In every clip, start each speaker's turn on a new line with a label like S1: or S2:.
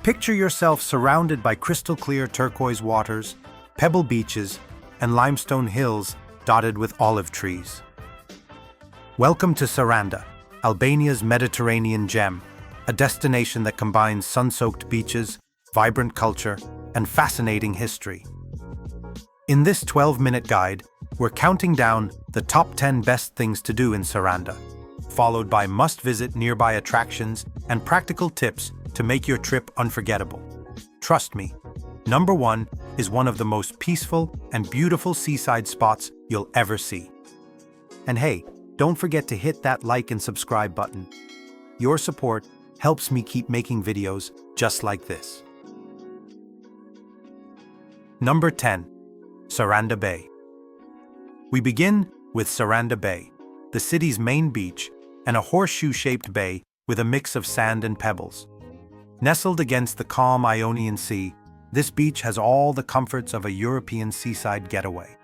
S1: Picture yourself surrounded by crystal-clear turquoise waters, pebble beaches, and limestone hills dotted with olive trees. Welcome to Saranda, Albania's Mediterranean gem, a destination that combines sun-soaked beaches, vibrant culture, and fascinating history. In this 12-minute guide, we're counting down the top 10 best things to do in Saranda, followed by must-visit nearby attractions and practical tips to make your trip unforgettable. Trust me, number 1 is one of the most peaceful and beautiful seaside spots you'll ever see. And hey, don't forget to hit that like and subscribe button. Your support helps me keep making videos just like this. Number 10. Saranda Bay. We begin with Saranda Bay, the city's main beach, and a horseshoe-shaped bay with a mix of sand and pebbles. Nestled against the calm Ionian Sea, this beach has all the comforts of a European seaside getaway.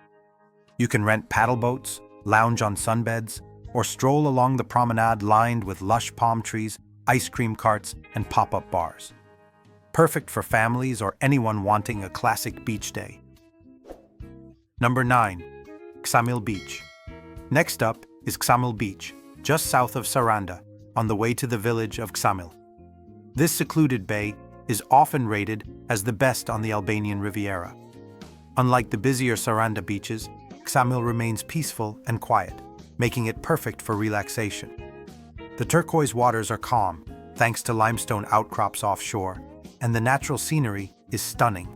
S1: You can rent paddle boats, lounge on sunbeds, or stroll along the promenade lined with lush palm trees, ice cream carts, and pop-up bars. Perfect for families or anyone wanting a classic beach day. Number 9. Ksamil Beach. Next up is Ksamil Beach, just south of Saranda, on the way to the village of Ksamil. This secluded bay is often rated as the best on the Albanian Riviera. Unlike the busier Saranda beaches, Ksamil remains peaceful and quiet, making it perfect for relaxation. The turquoise waters are calm, thanks to limestone outcrops offshore, and the natural scenery is stunning,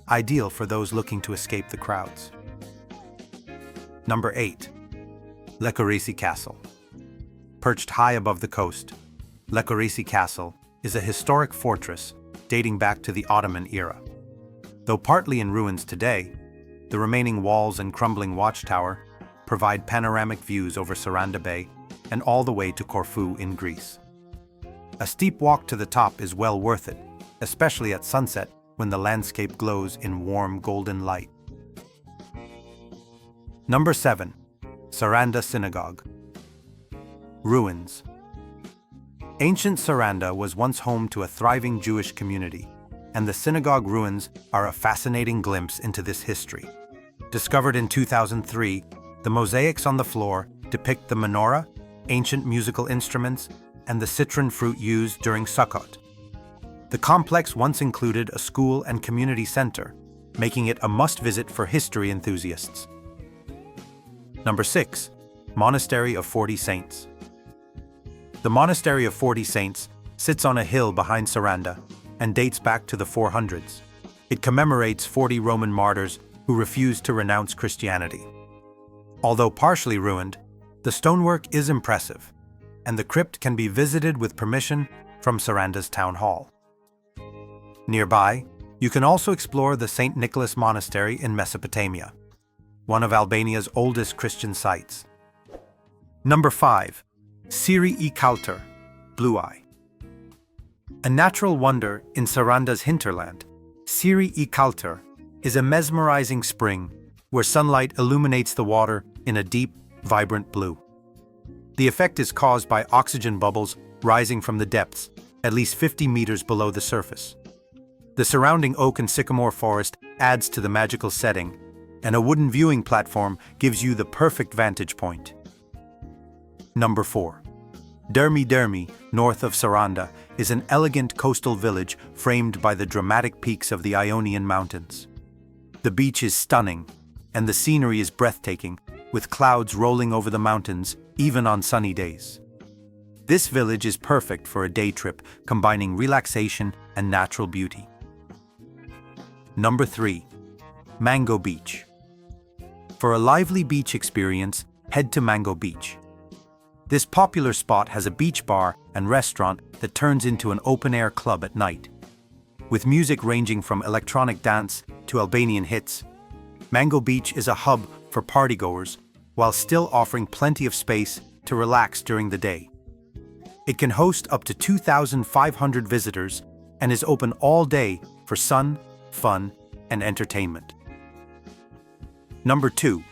S1: ideal for those looking to escape the crowds. Number 8. Lekuresi Castle. Perched high above the coast, Lekuresi Castle is a historic fortress dating back to the Ottoman era. Though partly in ruins today, the remaining walls and crumbling watchtower provide panoramic views over Saranda Bay and all the way to Corfu in Greece. A steep walk to the top is well worth it, especially at sunset when the landscape glows in warm golden light. Number 7. Saranda Synagogue. Ruins. Ancient Saranda was once home to a thriving Jewish community, and the synagogue ruins are a fascinating glimpse into this history. Discovered in 2003, the mosaics on the floor depict the menorah, ancient musical instruments, and the citron fruit used during Sukkot. The complex once included a school and community center, making it a must-visit for history enthusiasts. Number 6. Monastery of 40 Saints. The Monastery of 40 Saints sits on a hill behind Saranda and dates back to the 400s. It commemorates 40 Roman martyrs who refused to renounce Christianity. Although partially ruined, the stonework is impressive, and the crypt can be visited with permission from Saranda's town hall. Nearby, you can also explore the St. Nicholas Monastery in Mesopotamia, one of Albania's oldest Christian sites. Number 5. Syri e Kaltër, Blue Eye. A natural wonder in Saranda's hinterland, Syri e Kaltër is a mesmerizing spring where sunlight illuminates the water in a deep, vibrant blue. The effect is caused by oxygen bubbles rising from the depths, at least 50 meters below the surface. The surrounding oak and sycamore forest adds to the magical setting, and a wooden viewing platform gives you the perfect vantage point. Number 4. Dermi, north of Saranda, is an elegant coastal village framed by the dramatic peaks of the Ionian Mountains. The beach is stunning, and the scenery is breathtaking, with clouds rolling over the mountains even on sunny days. This village is perfect for a day trip, combining relaxation and natural beauty. Number 3. Mango Beach. For a lively beach experience, head to Mango Beach. This popular spot has a beach bar and restaurant that turns into an open-air club at night. With music ranging from electronic dance to Albanian hits, Mango Beach is a hub for partygoers while still offering plenty of space to relax during the day. It can host up to 2,500 visitors and is open all day for sun, fun, and entertainment. Number 2.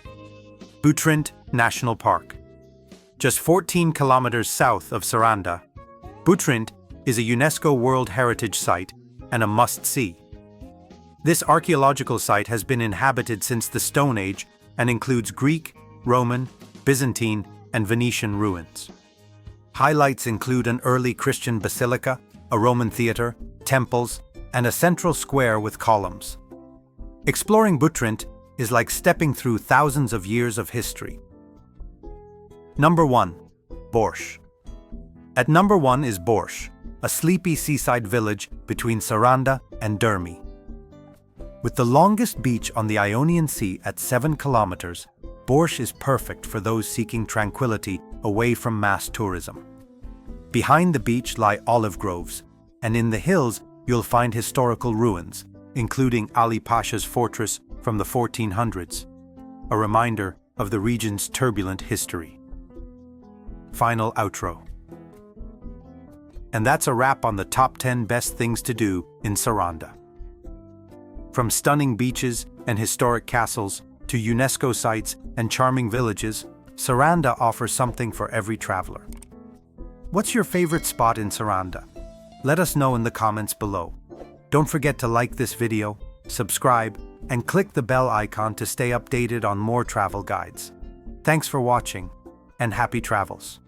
S1: Butrint National Park. Just 14 kilometers south of Saranda, Butrint is a UNESCO World Heritage Site and a must-see. This archaeological site has been inhabited since the Stone Age and includes Greek, Roman, Byzantine, and Venetian ruins. Highlights include an early Christian basilica, a Roman theater, temples, and a central square with columns. Exploring Butrint is like stepping through thousands of years of history. Number 1. Borsh. At number 1 is Borsh, a sleepy seaside village between Saranda and Dermi. With the longest beach on the Ionian Sea at 7 kilometers, Borsh is perfect for those seeking tranquility away from mass tourism. Behind the beach lie olive groves, and in the hills you'll find historical ruins, including Ali Pasha's fortress from the 1400s, a reminder of the region's turbulent history. Final outro. And that's a wrap on the top 10 best things to do in Saranda. From stunning beaches and historic castles to UNESCO sites and charming villages, Saranda offers something for every traveler. What's your favorite spot in Saranda? Let us know in the comments below. Don't forget to like this video, subscribe, and click the bell icon to stay updated on more travel guides. Thanks for watching, and happy travels!